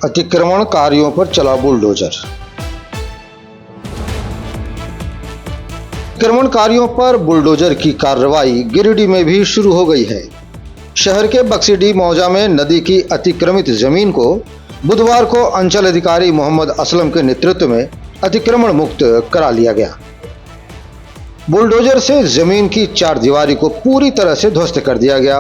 अतिक्रमणकारियों पर चला बुलडोजर। अतिक्रमणकारियों पर बुलडोजर की कार्रवाई गिरिडीह में भी शुरू हो गई है। शहर के बक्सीडीह मौजा में नदी की अतिक्रमित जमीन को बुधवार को अंचल अधिकारी मोहम्मद असलम के नेतृत्व में अतिक्रमण मुक्त करा लिया गया। बुलडोजर से जमीन की चारदीवारी को पूरी तरह से ध्वस्त कर दिया गया।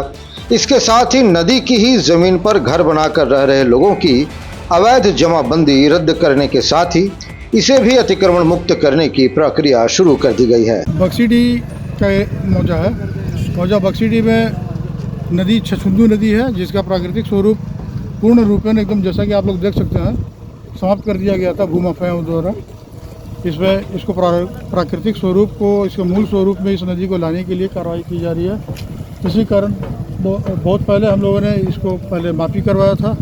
इसके साथ ही नदी की ही जमीन पर घर बनाकर रह रहे लोगों की अवैध जमाबंदी रद्द करने के साथ ही इसे भी अतिक्रमण मुक्त करने की प्रक्रिया शुरू कर दी गई है। बक्सीडीह का मौजा है। मौजा बक्सीडीह में नदी छछुंदू नदी है, जिसका प्राकृतिक स्वरूप पूर्ण रूपेण एकदम जैसा कि आप लोग देख सकते हैं समाप्त कर दिया गया था भूमाफियाओं द्वारा। इसमें इसको प्राकृतिक स्वरूप को, इसके मूल स्वरूप में इस नदी को लाने के लिए कार्रवाई की जा रही है। इसी कारण बहुत पहले हम लोगों ने इसको पहले मापी करवाया था।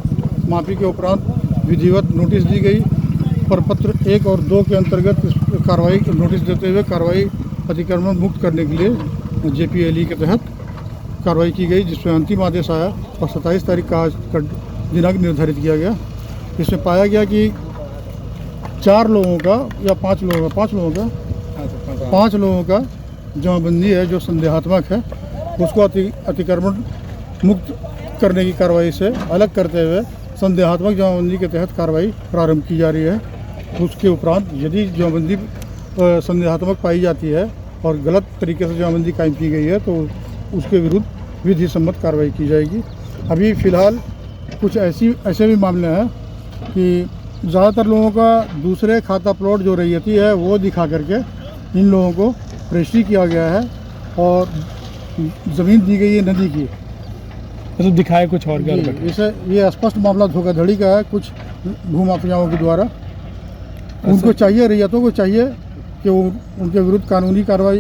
मापी के उपरांत विधिवत नोटिस दी गई। प्रपत्र 1 और 2 के अंतर्गत इस कार्रवाई नोटिस देते हुए कार्रवाई अतिक्रमण मुक्त करने के लिए JPLE के तहत कार्रवाई की गई, जिसमें अंतिम आदेश आया और 27 तारीख का आज का दिनांक निर्धारित किया गया। इसमें पाया गया कि 4 लोगों का या 5 लोगों का जमाबंदी है जो संदेहात्मक है, उसको अतिक्रमण मुक्त करने की कार्रवाई से अलग करते हुए संदेहात्मक जमाबंदी के तहत कार्रवाई प्रारंभ की जा रही है। उसके उपरांत यदि जमाबंदी संदेहात्मक पाई जाती है और गलत तरीके से जमाबंदी कायम की गई है तो उसके विरुद्ध विधि सम्मत कार्रवाई की जाएगी। अभी फ़िलहाल कुछ ऐसे भी मामले हैं कि ज़्यादातर लोगों का दूसरे खाता प्लॉट जो रैयती है वो दिखा करके इन लोगों को रजिस्ट्री किया गया है और ज़मीन दी गई है नदी की, तो दिखाए कुछ और क्या? इसे ये स्पष्ट मामला धोखाधड़ी का है कुछ भूमाफियाओं के द्वारा। उनको चाहिए, रैयतों को चाहिए कि वो उनके विरुद्ध कानूनी कार्रवाई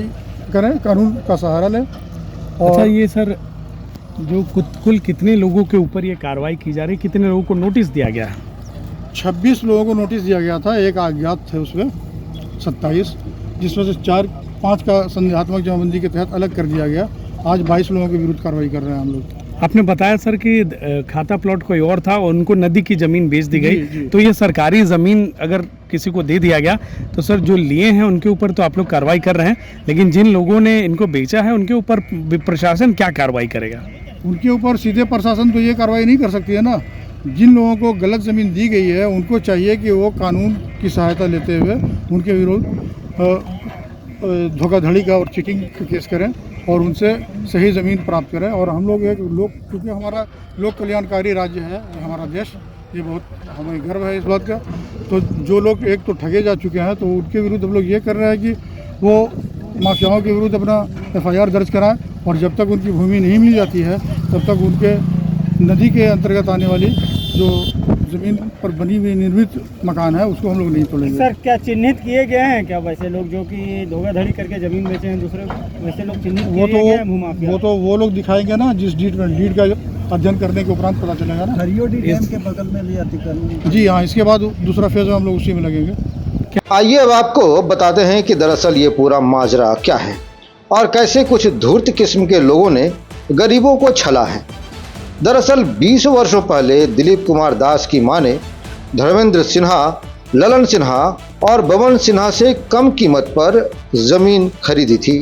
करें, कानून का सहारा लें। और अच्छा, ये सर जो कुल कितने लोगों के ऊपर ये कार्रवाई की जा रही है, कितने लोगों को नोटिस दिया गया है? 26 लोगों को नोटिस दिया गया था, एक अज्ञात थे उसमें 27, जिसमें से 4-5 का संदेहात्मक जमाबंदी के तहत अलग कर दिया गया। आज 22 लोगों के विरुद्ध कार्रवाई कर रहे हैं हम लोग। आपने बताया सर कि खाता प्लॉट कोई और था और उनको नदी की ज़मीन बेच दी गई, तो ये सरकारी ज़मीन अगर किसी को दे दिया गया तो सर जो लिए हैं उनके ऊपर तो आप लोग कार्रवाई कर रहे हैं, लेकिन जिन लोगों ने इनको बेचा है उनके ऊपर प्रशासन क्या कार्रवाई करेगा? उनके ऊपर सीधे प्रशासन तो ये कार्रवाई नहीं कर सकती है ना। जिन लोगों को गलत ज़मीन दी गई है उनको चाहिए कि वो कानून की सहायता लेते हुए उनके विरुद्ध धोखाधड़ी का और चीटिंग का केस करें और उनसे सही ज़मीन प्राप्त करें। और हम लोग क्योंकि हमारा लोक कल्याणकारी राज्य है हमारा देश, ये बहुत हमें गर्व है इस बात का। तो जो लोग एक तो ठगे जा चुके हैं तो उनके विरुद्ध हम लोग ये कर रहे हैं कि वो माफियाओं के विरुद्ध अपना FIR दर्ज कराएं और जब तक उनकी भूमि नहीं मिल जाती है तब तक उनके नदी के अंतर्गत आने वाली जो ज़मीन पर बनी हुई निर्मित मकान है उसको हम लोग नहीं तोड़ेंगे। सर, क्या चिन्हित किए गए हैं क्या वैसे लोग जो कि धोखाधड़ी करके ज़मीन बेचे हैं दूसरे, वैसे लोग चिन्हित किए गए हैं भूमाफिया? वो लोग दिखाएंगे ना, जिस डीड का अध्ययन करने के उपरांत पता चलेगा ना। हरियोडी डैम के बगल में भी अतिक्रमण। जी हाँ, इसके बाद दूसरा फेज में हम लोग उसी में लगेंगे। आइए अब आपको बताते हैं कि दरअसल ये पूरा माजरा क्या है और कैसे कुछ धूर्त किस्म के लोगों ने गरीबों को छला है। दरअसल 20 वर्षों पहले दिलीप कुमार दास की मां ने धर्मेंद्र सिन्हा, ललन सिन्हा और बबन सिन्हा से कम कीमत पर जमीन खरीदी थी।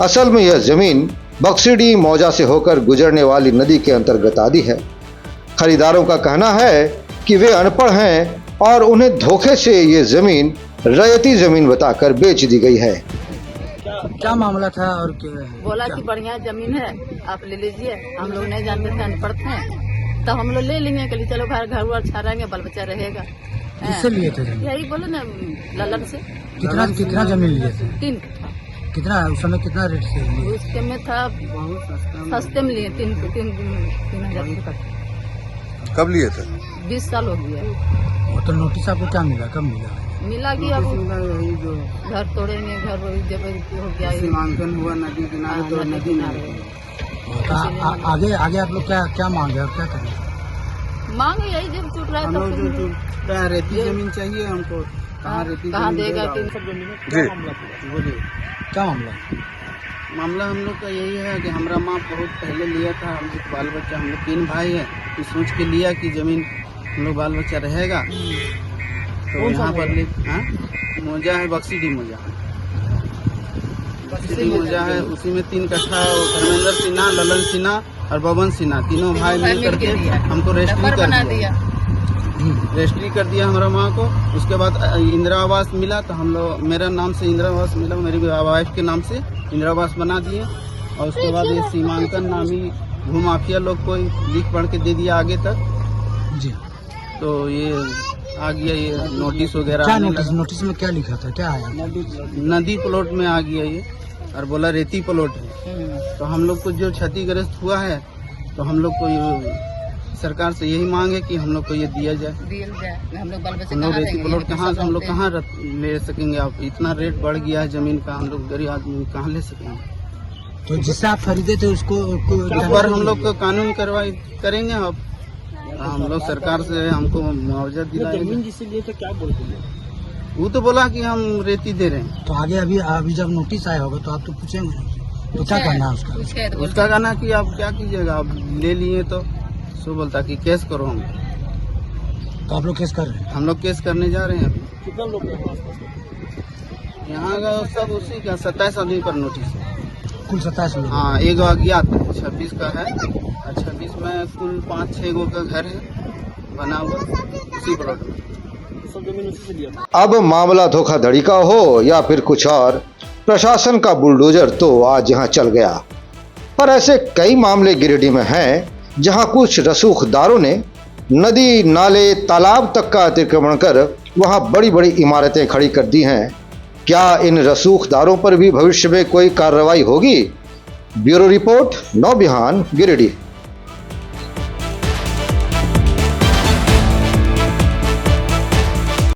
असल में यह जमीन बक्सीडीह मौजा से होकर गुजरने वाली नदी के अंतर्गत आती है। खरीदारों का कहना है कि वे अनपढ़ हैं और उन्हें धोखे से ये जमीन रैयती जमीन बताकर बेच दी गई है। क्या मामला था और क्या बोला कि बढ़िया जमीन है, आप ले लीजिए। हम लोग नहीं जानते थे, अनपढ़ थे, तो हम लोग ले लेंगे। कल चलो घर अच्छा रहेंगे, बाल बच्चा रहेगा। किससे लिए थे जमीन? यही बोलो ना, ललन से। कितना जमीन लिए थे? 3। कितना उस समय कितना रेट से लिए? उसके में था सस्ते में लिए 3,000 रुपये। कब लिए थे? 20 साल हो गया। वो तो नोटिस आपको क्या मिला, कब मिला कि अब घर तोड़ेंगे, घर जब हो गया सीमांकन हुआ नदी किनारे, तो नदी आगे आप लोग क्या मांगे और क्या करें? मांगे यही जब छूट रहा है तो रेती जमीन चाहिए हमको। कहाँ देगा? बोलिए क्या मामला? मामला हम लोग का यही है कि हमारा माँ बहुत पहले लिया था, हम लोग बाल बच्चा, हम लोग 3 भाई हैं, सोच के लिया कि ज़मीन हम लोग बाल बच्चा रहेगा तो यहाँ पर मौजा है, बक्सीडी मौजा। बक्सीडी मौजा है, उसी में 3 कट्ठा धर्मेंद्र सिन्हा, ललन सिन्हा और बबन सिन्हा तीनों भाई मिल करके हमको रजिस्ट्री कर दिया हमारा माँ को। उसके बाद इंदिरा आवास मिला तो हम लोग, मेरा नाम से इंदिरा आवास मिला, मेरी वाइफ के नाम से इंदिरा आवास बना दिए। और उसके बाद ये सीमांकन नामी भूमाफिया लोग को लिख पढ़ के दे दिया आगे तक जी। तो ये आ गया ये नोटिस वगैरह। क्या नोटिस में क्या लिखा था, क्या आया? नदी प्लॉट में आ गया ये, और बोला रेती प्लॉट है। तो हम लोग को जो क्षतिग्रस्त हुआ है तो हम लोग को ये सरकार से यही मांग है कि हम लोग को ये दिया जाए। हम लोग रेती प्लॉट कहाँ से हम लोग कहाँ ले सकेंगे? आप इतना रेट बढ़ गया है जमीन का, हम लोग गरीब आदमी कहाँ ले सकेंगे? तो जिससे आप खरीदे थे उसको इस बार हम लोग को कानून कार्रवाई करेंगे। अब हम लोग सरकार से हमको मुआवजा दिलाएंगे। जिससे लिए तो क्या बोलते हैं? वो तो बोला कि हम रेती दे रहे हैं। तो आगे अभी जब नोटिस आया होगा तो आप तो पूछेंगे, तो क्या करना है उसका? उसका कहना कि आप क्या कीजिएगा, आप ले लिए तो सो बोलता कि केस करो। हम तो आप लोग केस कर रहे हैं? हम लोग केस करने जा रहे हैं अभी। कितना लोग यहाँ का सब उसी का 27 आदमी पर नोटिस है। कुल 27 लोग? हाँ, एक अज्ञात 26 का है, और 26 में कुल 5-6 गो का घर है बना हुआ उसी प्लॉट में। सब जमीन उसी से लिया। अब मामला धोखाधड़ी का हो या फिर कुछ और, प्रशासन का बुलडोजर तो आज यहाँ चल गया। पर ऐसे कई मामले गिरिडीह में हैं जहाँ कुछ रसूखदारों ने नदी, नाले, तालाब तक का अतिक्रमण कर वहाँ बड़ी बड़ी इमारतें खड़ी कर दी हैं। क्या इन रसूखदारों पर भी भविष्य में कोई कार्रवाई होगी? ब्यूरो रिपोर्ट, नौ बिहान, गिरिडीह।